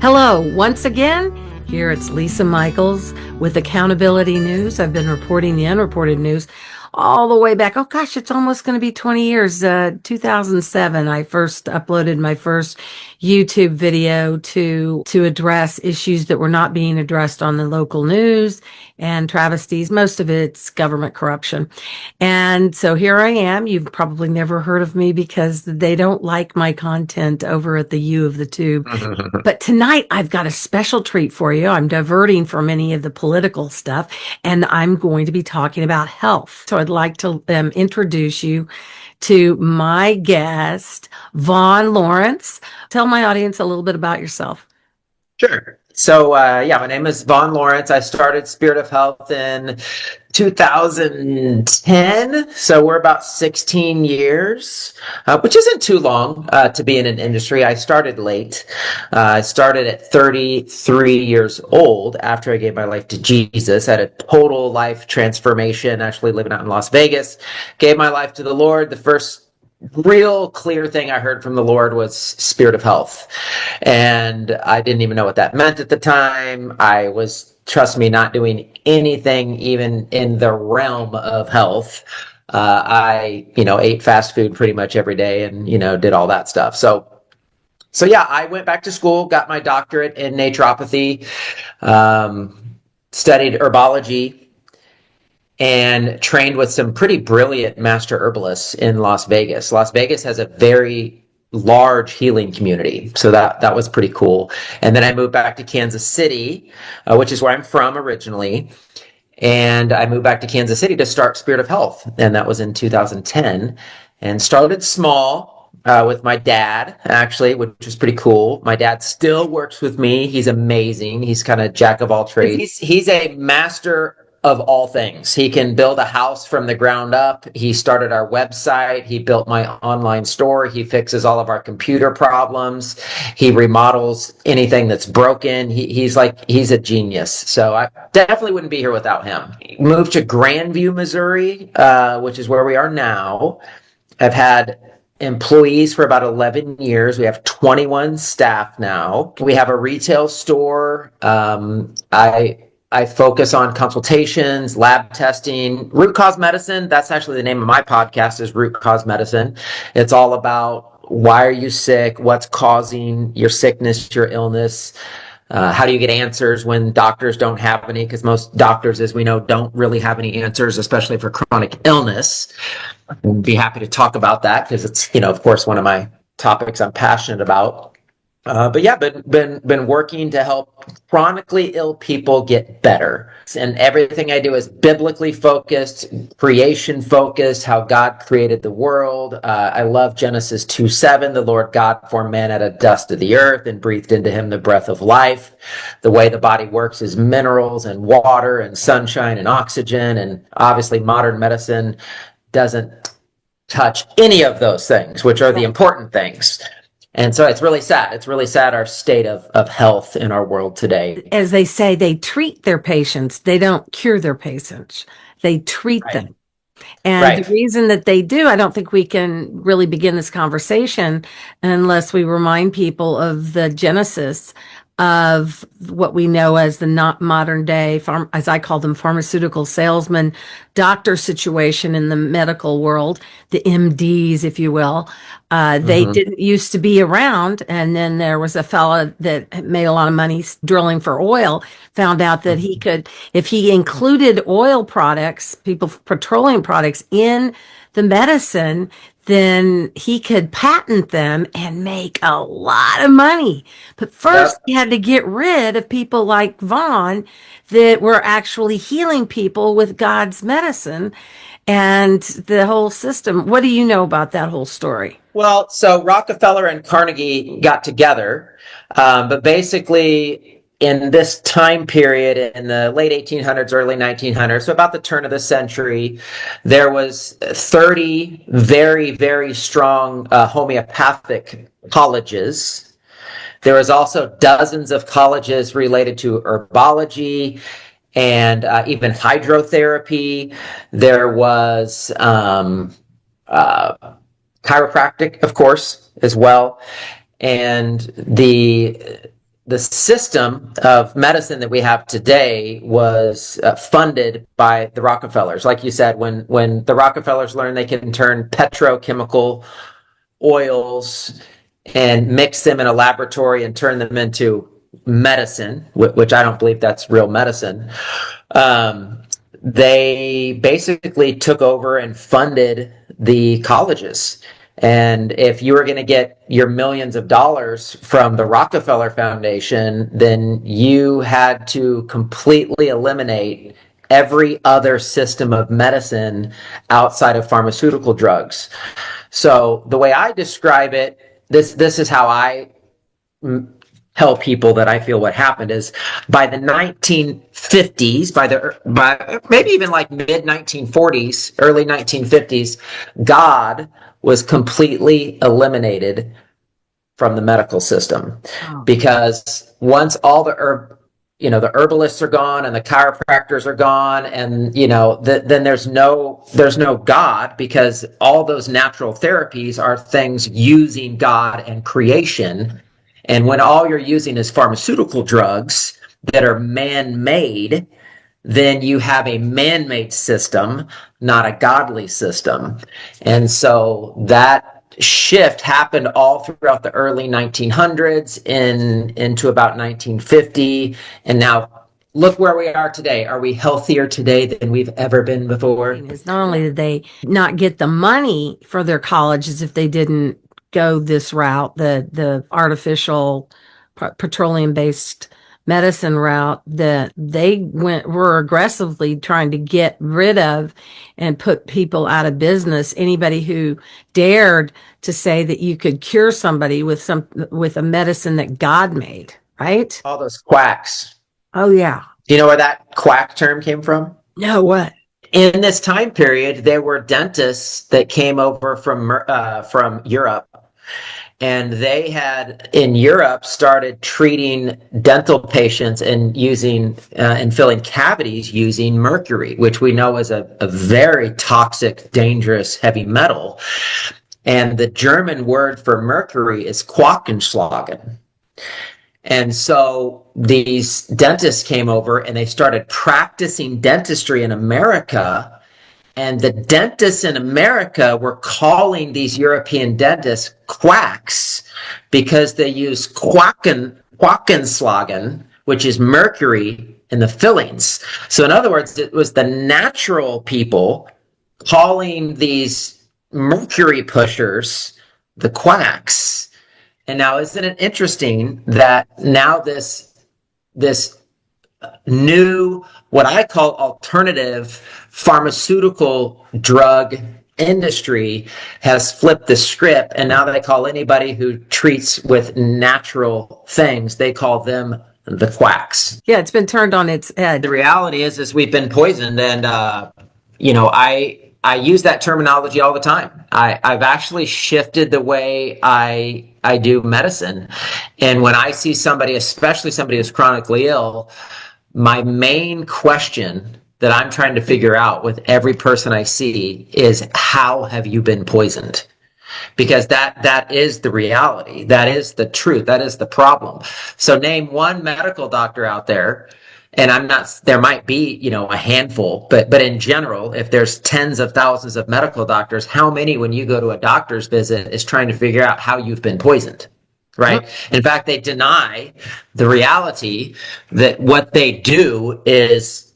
Hello, once again. Here it's Lisa Michaels with Accountability News. I've been reporting the unreported news all the way back. Oh gosh, it's almost going to be 20 years. 2007, I first uploaded my first YouTube video to address issues that were not being addressed on the local news and travesties. Most of it's government corruption. And so here I am. You've probably never heard of me because they don't like my content over at the U of the Tube. But tonight I've got a special treat for you. I'm diverting from any of the political stuff, and I'm going to be talking about health. So I'd like to introduce you to my guest, Vaughn Lawrence. Tell my audience a little bit about yourself. Sure. So, my name is Vaughn Lawrence. I started Spirit of Health in 2010. So we're about 16 years, which isn't too long to be in an industry. I started late. I started at 33 years old after I gave my life to Jesus. I had a total life transformation, actually living out in Las Vegas. Gave my life to the Lord. The first real clear thing I heard from the Lord was Spirit of Health. And I didn't even know what that meant at the time. I was, trust me, not doing anything even in the realm of health. I ate fast food pretty much every day and, did all that stuff. So yeah, I went back to school, got my doctorate in naturopathy, studied herbology, and trained with some pretty brilliant master herbalists in Las Vegas. Las Vegas has a very large healing community, so that was pretty cool. And then I moved back to Kansas City, which is where I'm from originally. And I moved back to Kansas City to start Spirit of Health, and that was in 2010. And started small with my dad, actually, which was pretty cool. My dad still works with me. He's amazing. He's kind of jack of all trades. He's a master of all things. He can build a house from the ground up. He started our website. He built my online store. He fixes all of our computer problems. He remodels anything that's broken. He's a genius. So I definitely wouldn't be here without him. Moved to Grandview, Missouri, which is where we are now. I've had employees for about 11 years. We have 21 staff now. We have a retail store. I focus on consultations, lab testing, root cause medicine. That's actually the name of my podcast, is Root Cause Medicine. It's all about why are you sick? What's causing your sickness, your illness? How do you get answers when doctors don't have any? Because most doctors, as we know, don't really have any answers, especially for chronic illness. I'd be happy to talk about that because it's, of course, one of my topics I'm passionate about. But yeah, been working to help chronically ill people get better. And everything I do is biblically focused, creation focused, how God created the world. I love Genesis 2:7. The Lord God formed man out of dust of the earth and breathed into him the breath of life. The way the body works is minerals and water and sunshine and oxygen. And obviously modern medicine doesn't touch any of those things, which are the important things. And so it's really sad. It's really sad, our state of health in our world today. As they say, they treat their patients. They don't cure their patients. They treat them. And the reason that they do, I don't think we can really begin this conversation unless we remind people of the genesis of what we know as the not modern day, as I call them, pharmaceutical salesman doctor situation in the medical world, the MDs, if you will. They didn't used to be around. And then there was a fella that made a lot of money drilling for oil, found out that he could, if he included oil products, petroleum products in the medicine, then he could patent them and make a lot of money. But first, he had to get rid of people like Vaughn that were actually healing people with God's medicine and the whole system. What do you know about that whole story? Well, so Rockefeller and Carnegie got together, but basically in this time period in the late 1800s, early 1900s, so about the turn of the century, there was 30 very, very strong homeopathic colleges. There was also dozens of colleges related to herbology and even hydrotherapy. There was chiropractic, of course, as well. And the system of medicine that we have today was funded by the Rockefellers. Like you said, when the Rockefellers learned they can turn petrochemical oils and mix them in a laboratory and turn them into medicine, which I don't believe that's real medicine. Um, they basically took over and funded the colleges. And if you were going to get your millions of dollars from the Rockefeller Foundation, then you had to completely eliminate every other system of medicine outside of pharmaceutical drugs. So the way I describe it, this is how I tell people that I feel what happened is by the 1950s, by maybe even like mid 1940s, early 1950s, God was completely eliminated from the medical system because once all the herbalists are gone and the chiropractors are gone, and then there's no God, because all those natural therapies are things using God and creation. And when all you're using is pharmaceutical drugs that are man-made, then you have a man-made system, not a godly system. And so that shift happened all throughout the early 1900s into about 1950. And now look where we are today. Are we healthier today than we've ever been before? Is not only did they not get the money for their colleges if they didn't go this route, the artificial petroleum based medicine route, that they were aggressively trying to get rid of and put people out of business. Anybody who dared to say that you could cure somebody with a medicine that God made, right? All those quacks. Oh yeah. Do you know where that quack term came from? No, what? In this time period, there were dentists that came over from Europe, and they had in Europe started treating dental patients and using and filling cavities using mercury, which we know is a very toxic, dangerous, heavy metal. And the German word for mercury is Quackenschlagen. And so these dentists came over and they started practicing dentistry in America. And the dentists in America were calling these European dentists quacks because they use Quackenschlagen, which is mercury in the fillings. So in other words, it was the natural people calling these mercury pushers the quacks. And now, isn't it interesting that now this new, what I call alternative pharmaceutical drug industry has flipped the script, and now they call anybody who treats with natural things, they call them the quacks. Yeah, it's been turned on its head. The reality is we've been poisoned, and I use that terminology all the time. I've actually shifted the way I do medicine. And when I see somebody, especially somebody who's chronically ill, my main question that I'm trying to figure out with every person I see is, how have you been poisoned? Because that is the reality. That is the truth. That is the problem. So name one medical doctor out there, and there might be, a handful, but in general, if there's tens of thousands of medical doctors, how many, when you go to a doctor's visit, is trying to figure out how you've been poisoned? Right? In fact, they deny the reality that what they do is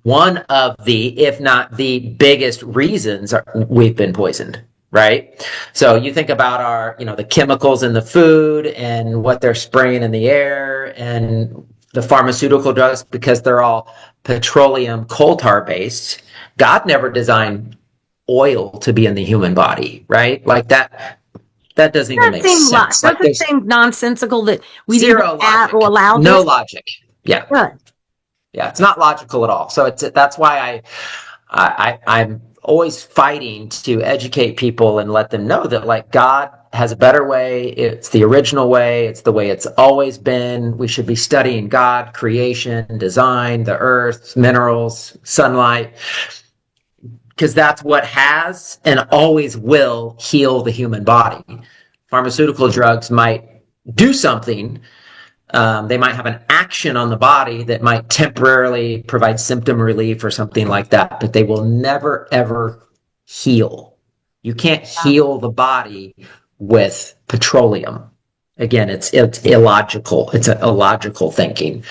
one of the, if not the biggest reasons we've been poisoned. Right? So you think about the chemicals in the food and what they're spraying in the air, and the pharmaceutical drugs, because they're all petroleum coal tar based. God never designed oil to be in the human body, right? Like that doesn't even make sense. Doesn't it seem nonsensical that we zero logic, or allow no logic. Yeah. Good. Yeah, it's not logical at all. So that's why I'm always fighting to educate people and let them know that, like, God has a better way. It's the original way. It's the way it's always been. We should be studying God, creation, design, the earth, minerals, sunlight, because that's what has and always will heal the human body. Pharmaceutical drugs might do something. They might have an action on the body that might temporarily provide symptom relief or something like that, but they will never, ever heal. You can't heal the body with petroleum. Again, it's illogical. It's an illogical thinking.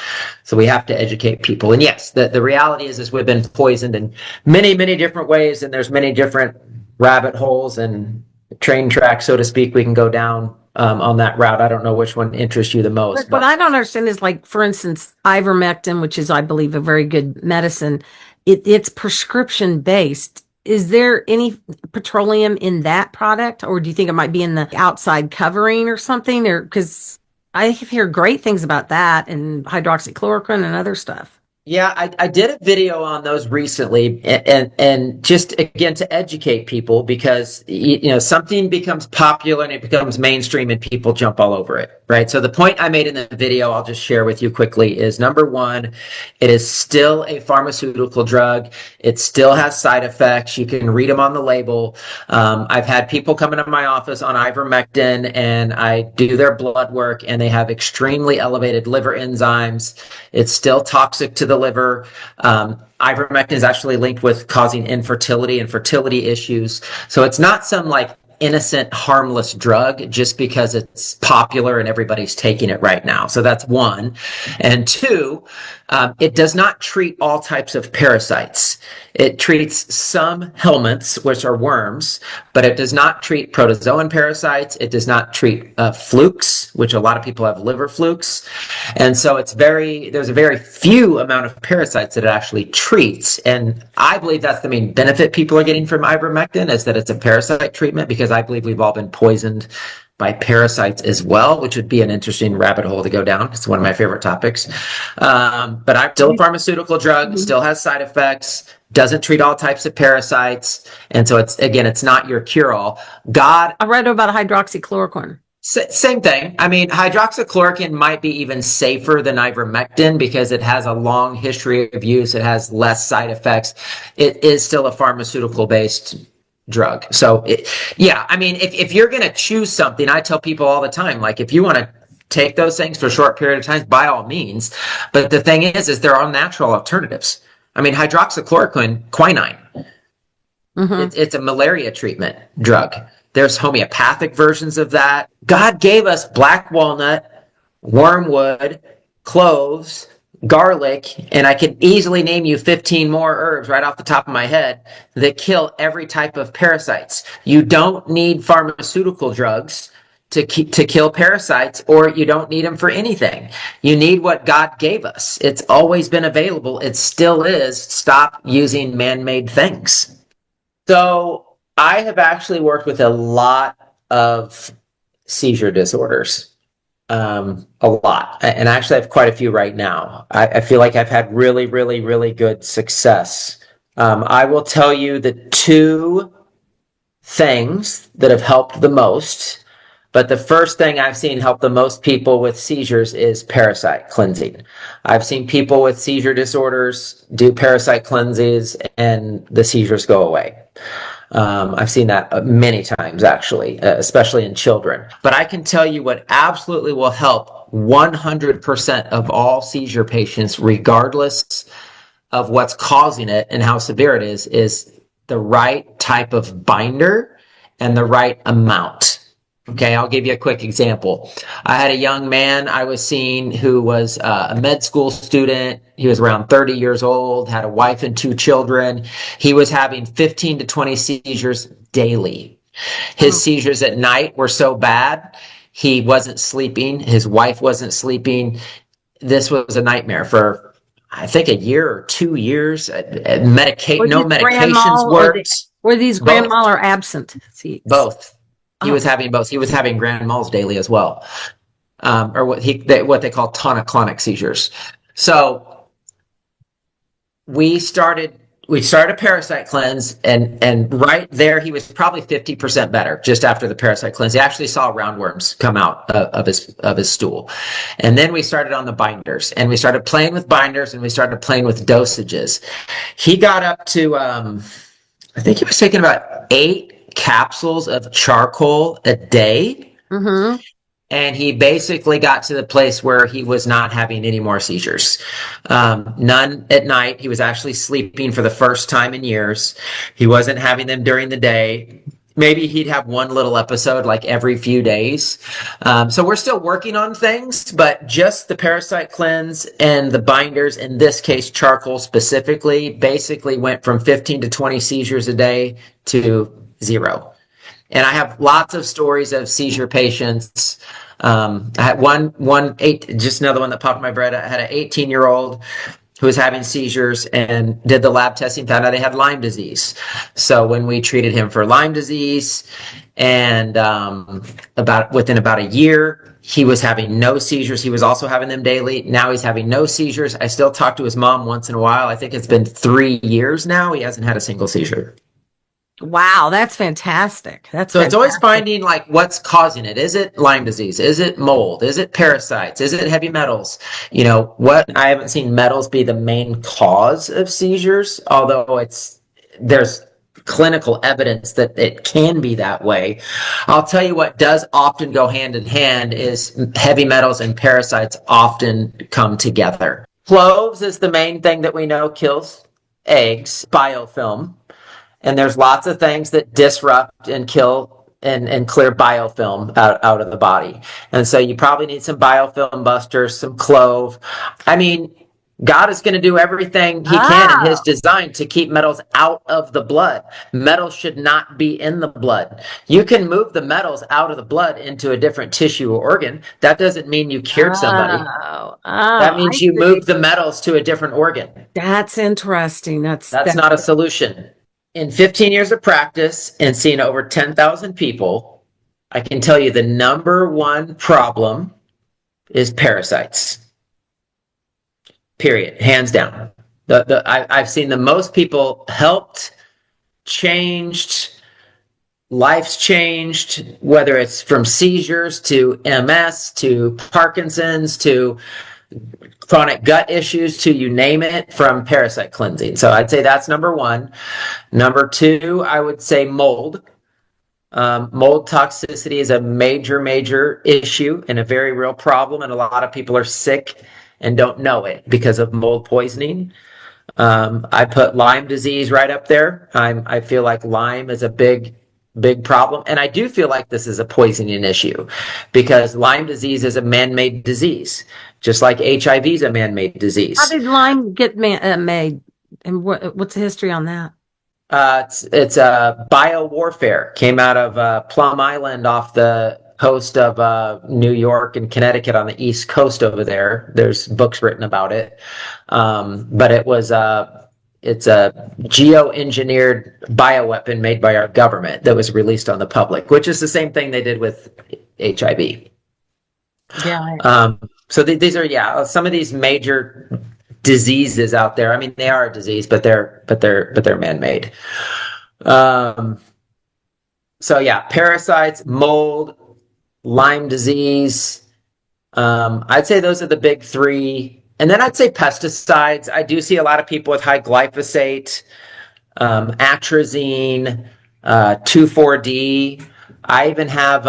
So we have to educate people. And yes, the reality is we've been poisoned in many, many different ways, and there's many different rabbit holes and train tracks, so to speak, we can go down on that route. I don't know which one interests you the most. What I don't understand is, like, for instance, ivermectin, which is, I believe, a very good medicine. It's prescription based. Is there any petroleum in that product, or do you think it might be in the outside covering or something? Or because I hear great things about that and hydroxychloroquine and other stuff. Yeah, I did a video on those recently, and just again to educate people, because something becomes popular and it becomes mainstream and people jump all over it, right? So the point I made in the video, I'll just share with you quickly, is number one, it is still a pharmaceutical drug. It still has side effects. You can read them on the label. I've had people come into my office on ivermectin, and I do their blood work, and they have extremely elevated liver enzymes. It's still toxic to the liver. Ivermectin is actually linked with causing infertility and fertility issues. So it's not some like innocent, harmless drug just because it's popular and everybody's taking it right now. So that's one. And two, it does not treat all types of parasites. It treats some helminths, which are worms, but it does not treat protozoan parasites. It does not treat flukes, which a lot of people have liver flukes. And so there's a very few amount of parasites that it actually treats. And I believe that's the main benefit people are getting from ivermectin, is that it's a parasite treatment, because I believe we've all been poisoned by parasites as well, which would be an interesting rabbit hole to go down. It's one of my favorite topics. But I'm still a pharmaceutical drug, still has side effects, doesn't treat all types of parasites. And so it's not your cure-all. I read about hydroxychloroquine. Same thing. I mean, hydroxychloroquine might be even safer than ivermectin because it has a long history of use. It has less side effects. It is still a pharmaceutical-based drug. So, I mean, if you're going to choose something, I tell people all the time, like, if you want to take those things for a short period of time, by all means. But the thing is there are natural alternatives. I mean, hydroxychloroquine, quinine, it's a malaria treatment drug. There's homeopathic versions of that. God gave us black walnut, wormwood, cloves, garlic, and I could easily name you 15 more herbs right off the top of my head that kill every type of parasites. You don't need pharmaceutical drugs to kill parasites, or you don't need them for anything. You need what God gave us. It's always been available. It still is. Stop using man-made things. So I have actually worked with a lot of seizure disorders, a lot. And I actually have quite a few right now. I feel like I've had really, really, really good success. I will tell you the two things that have helped the most. But the first thing I've seen help the most people with seizures is parasite cleansing. I've seen people with seizure disorders do parasite cleanses and the seizures go away. I've seen that many times, actually, especially in children. But I can tell you what absolutely will help 100% of all seizure patients, regardless of what's causing it and how severe it is the right type of binder and the right amount. Okay, I'll give you a quick example. I had a young man I was seeing who was a med school student. He was around 30 years old, had a wife and 2 children. He was having 15 to 20 seizures daily. His seizures at night were so bad, he wasn't sleeping. His wife wasn't sleeping. This was a nightmare for, I think, a year or 2 years. No medications worked. Were these grand mal or absent? Both. He was having both. He was having grand mals daily as well, or what they call tonic-clonic seizures. So we started a parasite cleanse, and right there he was probably 50% better just after the parasite cleanse. He actually saw roundworms come out of his stool. And then we started on the binders, and we started playing with binders, and we started playing with dosages. He got up to I think he was taking about 8 capsules of charcoal a day. And he basically got to the place where he was not having any more seizures. None at night. He was actually sleeping for the first time in years. He wasn't having them during the day. Maybe he'd have one little episode like every few days. So we're still working on things, but just the parasite cleanse and the binders, in this case, charcoal specifically, basically went from 15 to 20 seizures a day to 0. And I have lots of stories of seizure patients. I had just another one that popped in my brain. I had an 18-year-old who was having seizures and did the lab testing, found out he had Lyme disease. So when we treated him for Lyme disease, and within about a year, he was having no seizures. He was also having them daily. Now he's having no seizures. I still talk to his mom once in a while. I think it's been 3 years now. He hasn't had a single seizure. Wow, that's fantastic. So it's always finding like what's causing it. Is it Lyme disease? Is it mold? Is it parasites? Is it heavy metals? I haven't seen metals be the main cause of seizures, although there's clinical evidence that it can be that way. I'll tell you what does often go hand in hand is heavy metals and parasites often come together. Cloves is the main thing that we know kills eggs, biofilm. And there's lots of things that disrupt and kill and clear biofilm out of the body. And so you probably need some biofilm busters, some clove. I mean, God is going to do everything he can in his design to keep metals out of the blood. Metals should not be in the blood. You can move the metals out of the blood into a different tissue or organ. That doesn't mean you cured somebody. That means you moved the metals to a different organ. That's interesting. That's not a solution. In 15 years of practice and seeing over 10,000 people, I can tell you the number one problem is parasites. Period. Hands down. I've seen the most people helped, changed, life's changed, whether it's from seizures to MS to Parkinson's to chronic gut issues to you name it, from parasite cleansing. So I'd say that's number one. Number two, I would say mold. Mold toxicity is a major issue and a very real problem, and a lot of people are sick and don't know it because of mold poisoning. I put Lyme disease right up there. I feel like Lyme is a big problem, and I do feel like this is a poisoning issue because Lyme disease is a man-made disease, just like HIV is a man-made disease. How did Lyme get made, and what's the history on that? It's biowarfare. Came out of Plum Island off the coast of New York and Connecticut on the East Coast over there. There's books written about it, but it's a geoengineered bioweapon made by our government that was released on the public, which is the same thing they did with HIV. Yeah. So these are some of these major diseases out there. I mean, they are a disease, but they're man-made. Parasites, mold, Lyme disease. I'd say those are the big three. And then I'd say pesticides. I do see a lot of people with high glyphosate, atrazine, 2,4-D. I even have,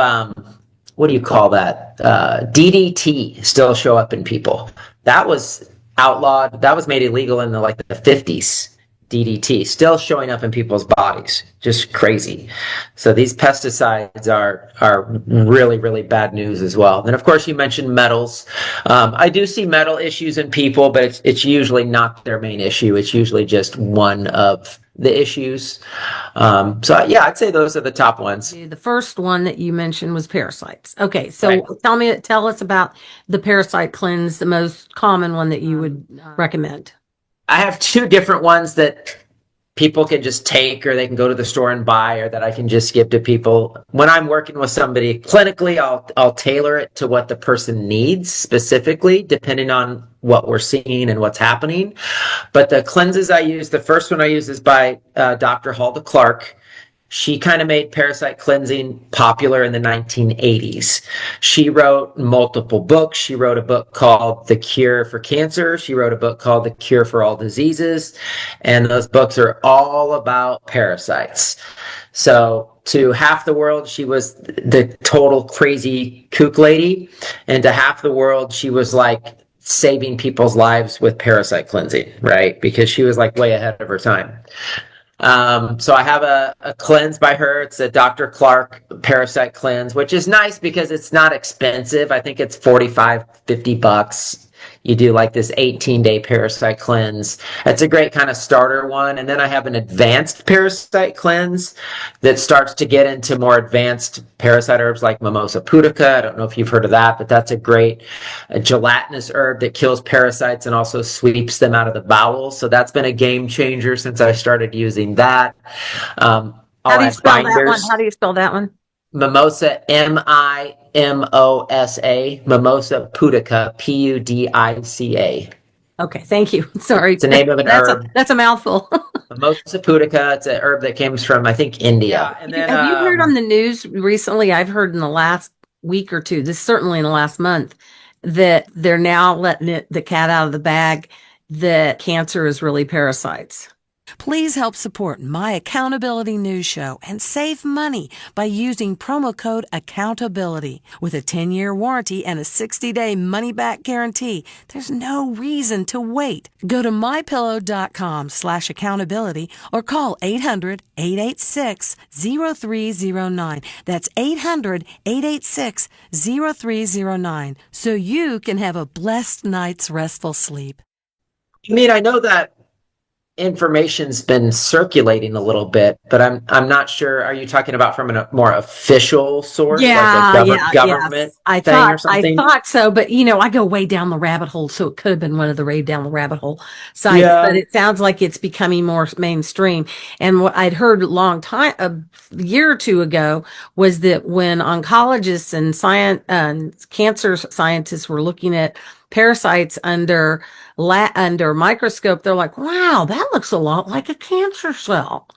what do you call that? DDT still show up in people. That was outlawed. That was made illegal in the 50s. DDT still showing up in people's bodies. Just crazy. So these pesticides are really, really bad news as well. And of course, you mentioned metals. I do see metal issues in people, but it's usually not their main issue. It's usually just one of the issues. I'd say those are the top ones. The first one that you mentioned was parasites. Okay, so tell us about the parasite cleanse, the most common one that you would recommend. I have two different ones that people can just take, or they can go to the store and buy, or that I can just give to people. When I'm working with somebody clinically, I'll tailor it to what the person needs specifically, depending on what we're seeing and what's happening. But the cleanses I use, the first one I use is by Dr. Hulda Clark. She kind of made parasite cleansing popular in the 1980s. She wrote multiple books. She wrote a book called The Cure for Cancer. She wrote a book called The Cure for All Diseases. And those books are all about parasites. So to half the world, she was the total crazy kook lady. And to half the world, she was like saving people's lives with parasite cleansing, right? Because she was like way ahead of her time. So I have a cleanse by her. It's a Dr. Clark parasite cleanse, which is nice because it's not expensive. I think it's 45, $50. You do like this 18-day parasite cleanse. It's a great kind of starter one. And then I have an advanced parasite cleanse that starts to get into more advanced parasite herbs like Mimosa pudica. I don't know if you've heard of that, but that's a great gelatinous herb that kills parasites and also sweeps them out of the bowel. So that's been a game changer since I started using that. How I'll do you add spell that one? How binders. do you spell that one? Mimosa, Mimosa, Mimosa pudica, Pudica. Okay, thank you. Sorry. It's the name of an herb. That's a mouthful. Mimosa pudica. It's an herb that comes from, I think, India. And then, Have you heard on the news recently? I've heard in the last week or two, this certainly in the last month, that they're now letting the cat out of the bag, that cancer is really parasites. Please help support my accountability news show and save money by using promo code accountability. With a 10-year warranty and a 60-day money-back guarantee, there's no reason to wait. Go to mypillow.com/accountability or call 800-886-0309. That's 800-886-0309 so you can have a blessed night's restful sleep. I mean, I know that information's been circulating a little bit, but I'm not sure. Are you talking about from a more official source, like a government thing or something? I thought so, but I go way down the rabbit hole, so it could have been one of the way down the rabbit hole sites. Yeah. But it sounds like it's becoming more mainstream. And what I'd heard a year or two ago, was that when oncologists and cancer scientists were looking at parasites under microscope, they're like, wow, that looks a lot like a cancer cell.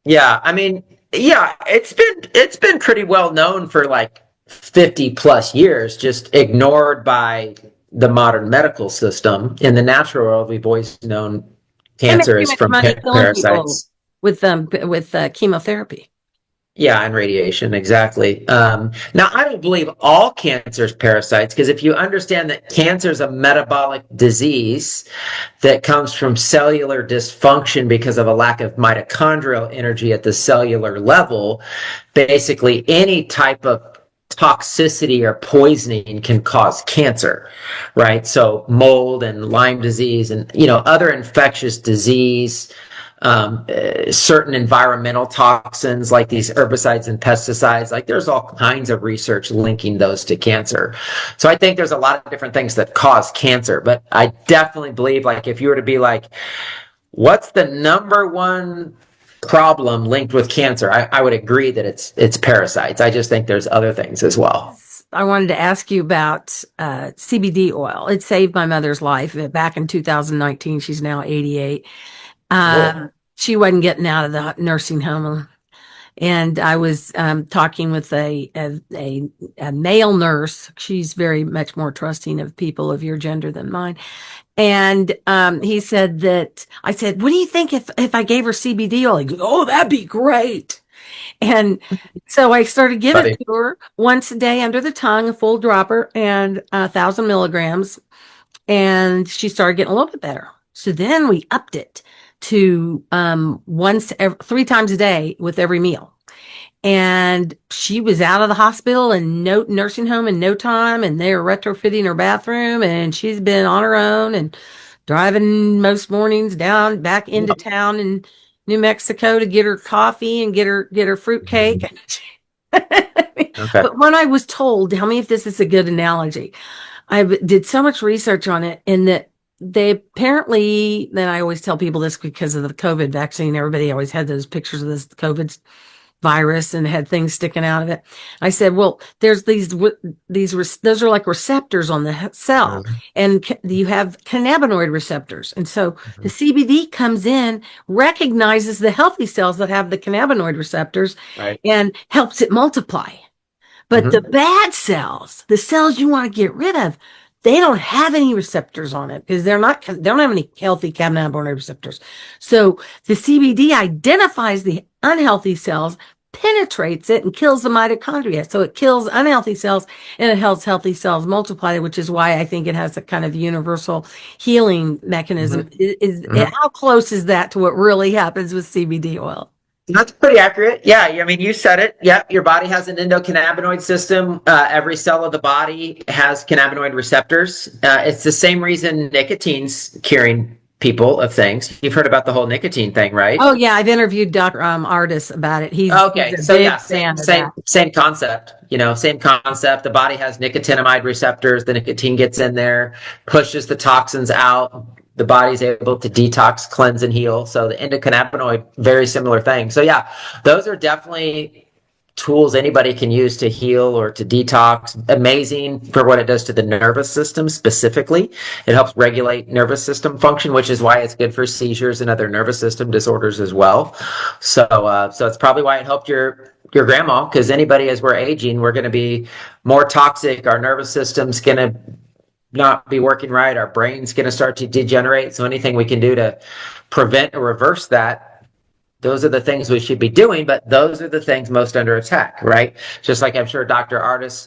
Yeah, I mean, yeah, it's been pretty well known for like 50 plus years, just ignored by the modern medical system. In the natural world, we've always known cancer is from parasites with chemotherapy. Yeah, and radiation, exactly. Now, I don't believe all cancer is parasites, because if you understand that cancer is a metabolic disease that comes from cellular dysfunction because of a lack of mitochondrial energy at the cellular level, basically any type of toxicity or poisoning can cause cancer, right? So mold and Lyme disease and, other infectious disease, certain environmental toxins like these herbicides and pesticides, like there's all kinds of research linking those to cancer. So I think there's a lot of different things that cause cancer, but I definitely believe, like, if you were to be like, what's the number one problem linked with cancer? I would agree that it's parasites. I just think there's other things as well. I wanted to ask you about CBD oil. It saved my mother's life back in 2019. She's now 88. She wasn't getting out of the nursing home, and I was talking with a male nurse. She's very much more trusting of people of your gender than mine. And he said that, I said, what do you think if I gave her CBD oil? He goes, oh, that'd be great. And so I started giving it to her once a day under the tongue, a full dropper and 1,000 milligrams. And she started getting a little bit better. So then we upped it to 3 times a day with every meal. And she was out of the hospital and no nursing home in no time. And they were retrofitting her bathroom, and she's been on her own and driving most mornings back into town in New Mexico to get her coffee and get her fruit cake. Okay. But when I was told, tell me if this is a good analogy, I did so much research on it, in that they apparently, then I always tell people this because of the COVID vaccine, everybody always had those pictures of this COVID virus and had things sticking out of it. I said, well, there's those are like receptors on the cell, and you have cannabinoid receptors. And so the CBD comes in, recognizes the healthy cells that have the cannabinoid receptors, and helps it multiply. But the bad cells, the cells you want to get rid of, they don't have any receptors on it because they don't have any healthy cannabinoid receptors. So the CBD identifies the unhealthy cells, penetrates it, and kills the mitochondria. So it kills unhealthy cells and it helps healthy cells multiply, which is why I think it has a kind of universal healing mechanism. How close is that to what really happens with CBD oil? That's pretty accurate. Yeah, I mean, you said it. Yeah, your body has an endocannabinoid system. Every cell of the body has cannabinoid receptors. It's the same reason nicotine's curing people of things. You've heard about the whole nicotine thing, right? Oh yeah, I've interviewed Dr. Artis about it. He's okay. He's So big yeah, fan same concept. Same concept. The body has nicotinamide receptors. The nicotine gets in there, pushes the toxins out. The body's able to detox, cleanse, and heal. So the endocannabinoid, very similar thing. So yeah, those are definitely tools anybody can use to heal or to detox. Amazing for what it does to the nervous system specifically. It helps regulate nervous system function, which is why it's good for seizures and other nervous system disorders as well. So it's probably why it helped your grandma, because anybody, as we're aging, we're going to be more toxic. Our nervous system's going to not be working right. Our brain's going to start to degenerate. So anything we can do to prevent or reverse that, those are the things we should be doing. But those are the things most under attack, right? Just like I'm sure Dr. Artis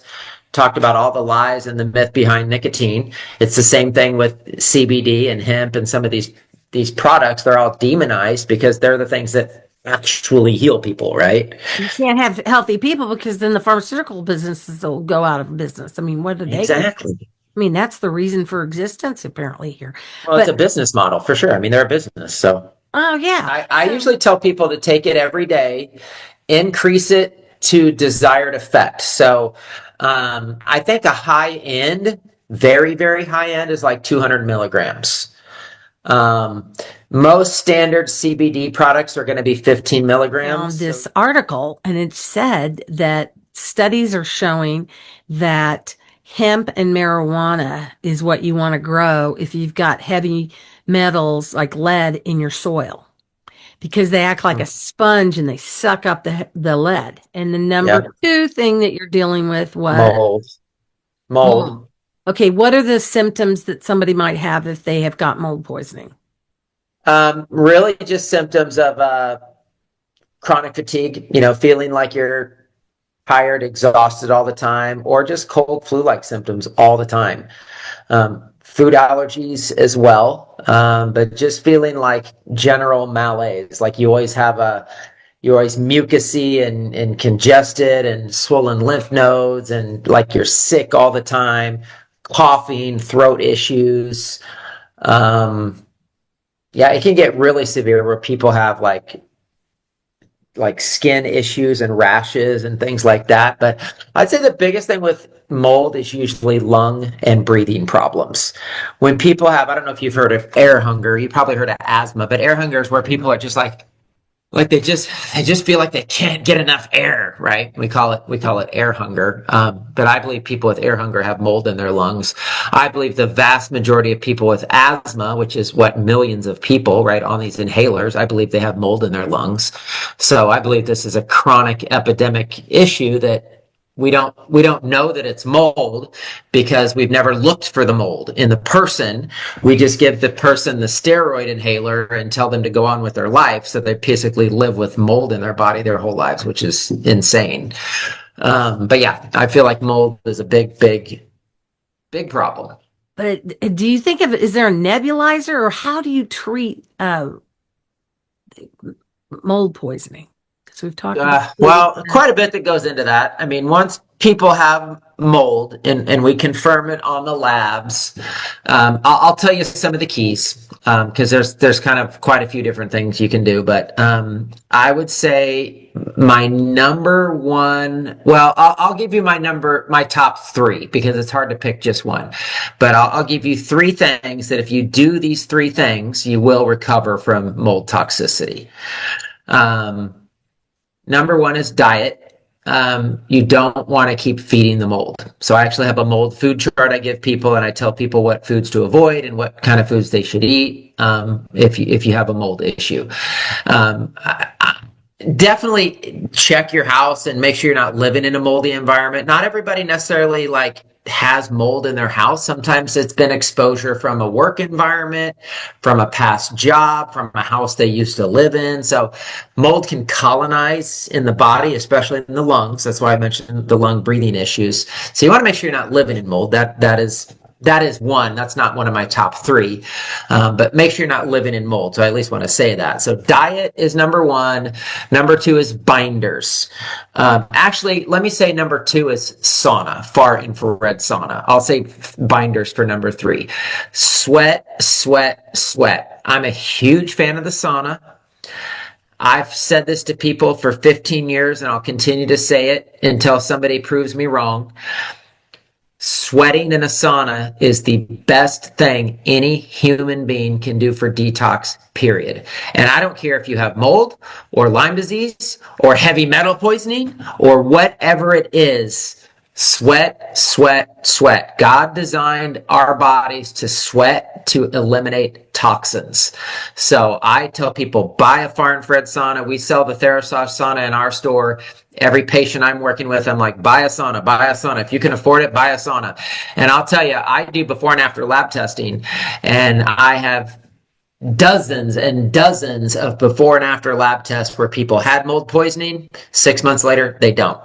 talked about all the lies and the myth behind nicotine. It's the same thing with CBD and hemp and some of these products. They're all demonized because they're the things that actually heal people, right? You can't have healthy people because then the pharmaceutical businesses will go out of business. I mean, what do they exactly do? I mean, that's the reason for existence apparently here. Well, it's a business model for sure. I mean, they're a business. So oh yeah. I usually tell people to take it every day, increase it to desired effect. So I think a high end, very, very high end is like 200 milligrams. Most standard CBD products are going to be 15 milligrams. I found this article and it said that studies are showing that hemp and marijuana is what you want to grow if you've got heavy metals like lead in your soil, because they act like a sponge and they suck up the lead. And the number two thing that you're dealing with was mold. Okay, what are the symptoms that somebody might have if they have got mold poisoning? Really just symptoms of chronic fatigue, feeling like you're tired, exhausted all the time, or just cold flu-like symptoms all the time. Food allergies as well, but just feeling like general malaise, like you're always mucusy and congested and swollen lymph nodes, and like you're sick all the time, coughing, throat issues. It can get really severe where people have like skin issues and rashes and things like that. But I'd say the biggest thing with mold is usually lung and breathing problems. When people have, I don't know if you've heard of air hunger, you probably heard of asthma, but air hunger is where people are just like they just feel like they can't get enough air, right? We call it air hunger. But I believe people with air hunger have mold in their lungs. I believe the vast majority of people with asthma, which is what millions of people, right, on these inhalers, I believe they have mold in their lungs. So I believe this is a chronic epidemic issue that we don't know that it's mold because we've never looked for the mold in the person. We just give the person the steroid inhaler and tell them to go on with their life. So they basically live with mold in their body their whole lives, which is insane. But yeah, I feel like mold is a big problem. But do you think is there a nebulizer, or how do you treat mold poisoning? So we've talked about quite a bit that goes into that. I mean, once people have mold and we confirm it on the labs, I'll tell you some of the keys because there's kind of quite a few different things you can do. But I would say my number one, I'll give you my top three because it's hard to pick just one. But I'll give you three things that if you do these three things, you will recover from mold toxicity. number one is diet. You don't want to keep feeding the mold. So I actually have a mold food chart I give people, and I tell people what foods to avoid and what kind of foods they should eat if you have a mold issue. Definitely check your house and make sure you're not living in a moldy environment. Not everybody necessarily has mold in their house. Sometimes it's been exposure from a work environment, from a past job, from a house they used to live in. So mold can colonize in the body, especially in the lungs. That's why I mentioned the lung breathing issues. So you want to make sure you're not living in mold. That is one. That's not one of my top three, but make sure you're not living in mold. So I at least want to say that. So diet is number one. Number two is binders. Actually, let me say number two is sauna, far infrared sauna. I'll say binders for number three. Sweat, sweat, sweat. I'm a huge fan of the sauna. I've said this to people for 15 years, and I'll continue to say it until somebody proves me wrong. Sweating in a sauna is the best thing any human being can do for detox, period. And I don't care if you have mold or Lyme disease or heavy metal poisoning or whatever it is. Sweat, sweat, sweat. God designed our bodies to sweat to eliminate toxins. So I tell people, buy a far infrared sauna. We sell the Therasage sauna in our store. Every patient I'm working with, I'm like, buy a sauna, buy a sauna. If you can afford it, buy a sauna. And I'll tell you, I do before and after lab testing, and I have dozens and dozens of before and after lab tests where people had mold poisoning. 6 months later, they don't.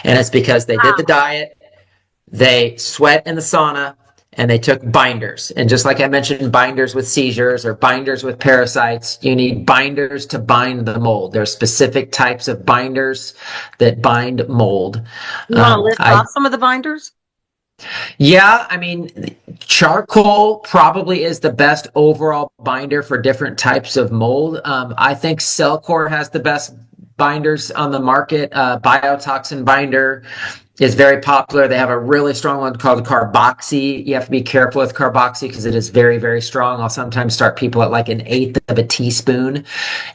And it's because they did the diet, they sweat in the sauna, and they took binders. And just like I mentioned, binders with seizures or binders with parasites, you need binders to bind the mold. There are specific types of binders that bind mold. You want to list off some of the binders? Yeah, I mean, charcoal probably is the best overall binder for different types of mold. I think Cellcore has the best binders on the market. Biotoxin binder is very popular. They have a really strong one called Carboxy. You have to be careful with Carboxy because it is very, very strong. I'll sometimes start people at like an eighth of a teaspoon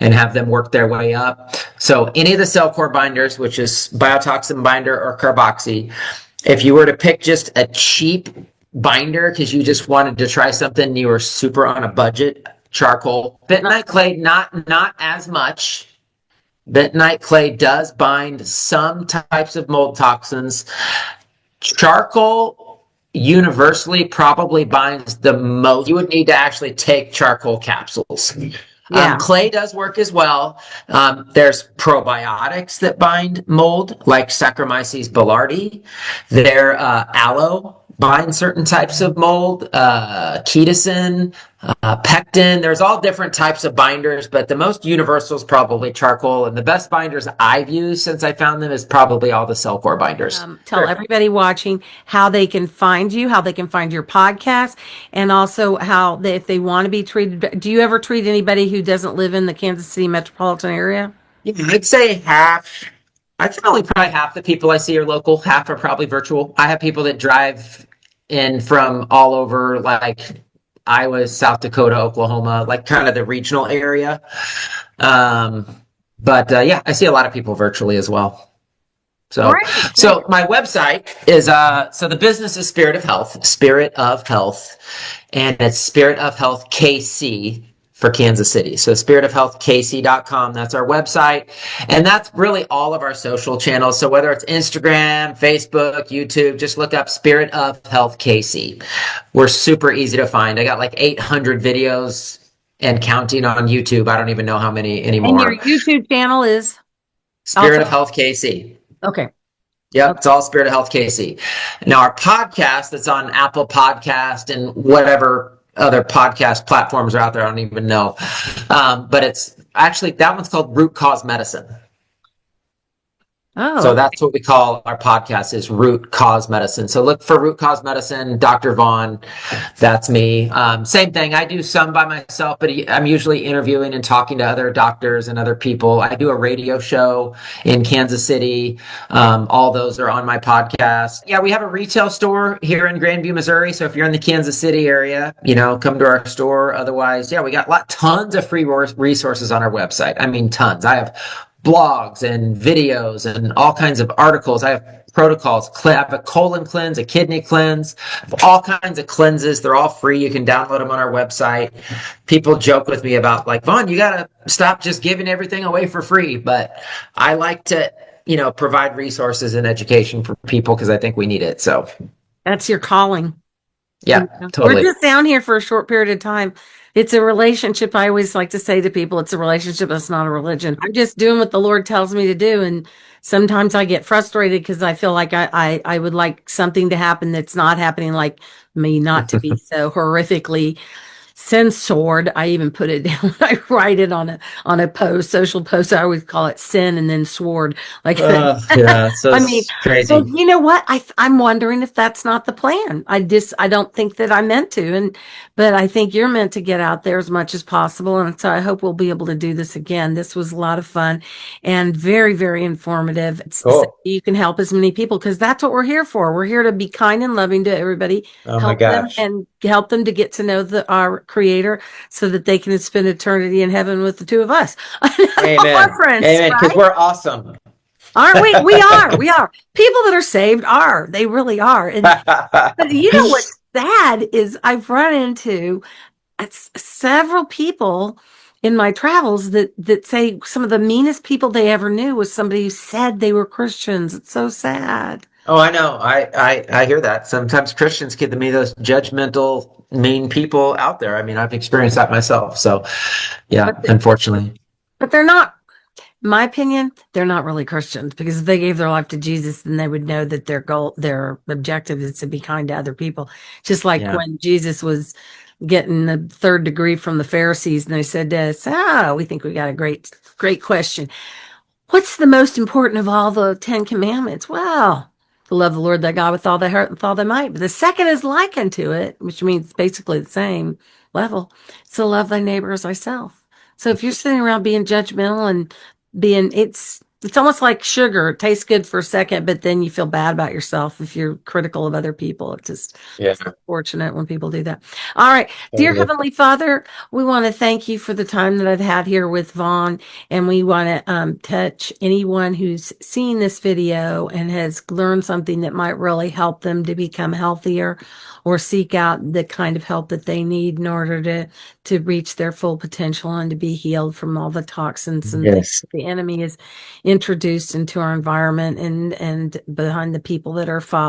and have them work their way up. So any of the Cellcore binders, which is Biotoxin binder or Carboxy, if you were to pick just a cheap binder because you just wanted to try something, you were super on a budget, charcoal. Bentonite clay, not as much. Bentonite clay does bind some types of mold toxins. Charcoal universally probably binds the most. You would need to actually take charcoal capsules. Yeah. Clay does work as well. There's probiotics that bind mold, like Saccharomyces boulardii. Aloe bind certain types of mold, chitosan, pectin. There's all different types of binders, but the most universal is probably charcoal. And the best binders I've used since I found them is probably all the Cellcore binders. Tell everybody watching how they can find you, how they can find your podcast, and also how if they want to be treated. Do you ever treat anybody who doesn't live in the Kansas City metropolitan area? Yeah, I'd say half. I'd say only probably half the people I see are local, half are probably virtual. I have people that drive in from all over, like Iowa, South Dakota, Oklahoma, like kind of the regional area. But yeah, I see a lot of people virtually as well. So, so my website is, so the business is Spirit of Health, and it's Spirit of Health KC for Kansas City. So spiritofhealthkc.com, that's our website. And that's really all of our social channels. So whether it's Instagram, Facebook, YouTube, just look up Spirit of Health KC. We're super easy to find. I got like 800 videos and counting on YouTube. I don't even know how many anymore. And your YouTube channel is? Spirit of Health KC. Okay. Yep, it's all Spirit of Health KC. Now our podcast that's on Apple Podcast and whatever other podcast platforms are out there, I don't even know. But it's actually, that one's called Root Cause Medicine. Oh. So that's what we call our podcast, is Root Cause Medicine. So look for Root Cause Medicine, Dr. Vaughn. That's me. Same thing. I do some by myself, but I'm usually interviewing and talking to other doctors and other people. I do a radio show in Kansas City. All those are on my podcast. Yeah, we have a retail store here in Grandview, Missouri. So if you're in the Kansas City area, come to our store. Otherwise, yeah, we got tons of free resources on our website. I mean, tons. I have blogs and videos and all kinds of articles. I have protocols. I have a colon cleanse, a kidney cleanse, all kinds of cleanses. They're all free. You can download them on our website. People joke with me about like, Vaughn, you got to stop just giving everything away for free. But I like to, provide resources and education for people because I think we need it. So That's your calling. yeah, We're totally. just down here for a short period of time. It's a relationship. I always like to say to people, it's a relationship. It's not a religion. I'm just doing what the Lord tells me to do. And sometimes I get frustrated because I feel like I would like something to happen that's not happening, like me not to be so horrifically censored. I even put it down. I write it on a post, social post. I always call it sin and then sword. Like, Yeah, so I mean, it's but crazy. you know what? I'm wondering if that's not the plan. I don't think that I meant to, but I think you're meant to get out there as much as possible. And so I hope we'll be able to do this again. This was a lot of fun and very, very informative. So Cool. you can help as many people because that's what we're here for. We're here to be kind and loving to everybody, Oh my help them gosh. and help them to get to know our creator so that they can spend eternity in heaven with the two of us. Our Amen. friends, Amen. Because right? we're awesome. Aren't we? We are. We are. People that are saved are. They really are. And but you know what's sad is I've run into several people in my travels that say some of the meanest people they ever knew was somebody who said they were Christians. It's so sad. Oh, I know. I hear that. Sometimes Christians get to be those judgmental, mean people out there. I mean, I've experienced that myself. So, yeah, But unfortunately. but they're not. In my opinion, they're not really Christians because if they gave their life to Jesus, then they would know that their objective is to be kind to other people. Just like Yeah. when Jesus was getting the third degree from the Pharisees, and they said to us, we think we got a great question. What's the most important of all the 10 commandments? Well, to love the Lord thy God with all thy heart and with all thy might. But the second is like unto it, which means basically the same level. So love thy neighbor as thyself. So if you're sitting around being judgmental and it's almost like sugar. It tastes good for a second, but then you feel bad about yourself if you're critical of other people. Yeah. It's unfortunate when people do that. All right. Dear Totally. Heavenly Father, we want to thank you for the time that I've had here with Vaughn. And we want to touch anyone who's seen this video and has learned something that might really help them to become healthier or seek out the kind of help that they need in order to reach their full potential and to be healed from all the toxins and things Yes. that the enemy is introduced into our environment and behind the people that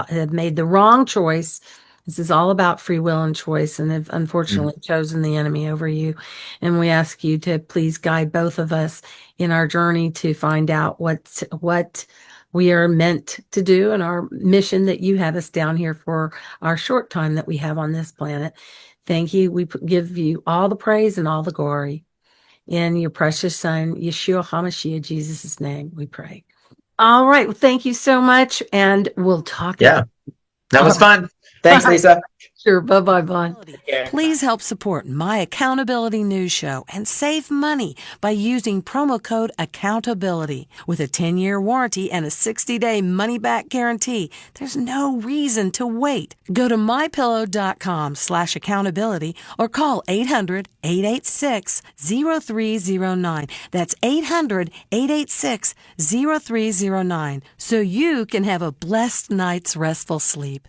have made the wrong choice. This is all about free will and choice, and have Mm. unfortunately chosen the enemy over you. And we ask you to please guide both of us in our journey to find out what we are meant to do and our mission that you have us down here for our short time that we have on this planet. Thank you. We give you all the praise and all the glory. In your precious son, Yeshua HaMashiach, Jesus' name, we pray. All right. Well, thank you so much. And we'll talk Yeah. again. That All was right. fun. Thanks, Bye. Lisa. Sure. Bye-bye, Vaughn. Yeah. Please help support my accountability news show and save money by using promo code accountability. With a 10-year warranty and a 60-day money-back guarantee, there's no reason to wait. Go to mypillow.com/accountability or call 800-886-0309. That's 800-886-0309 so you can have a blessed night's restful sleep.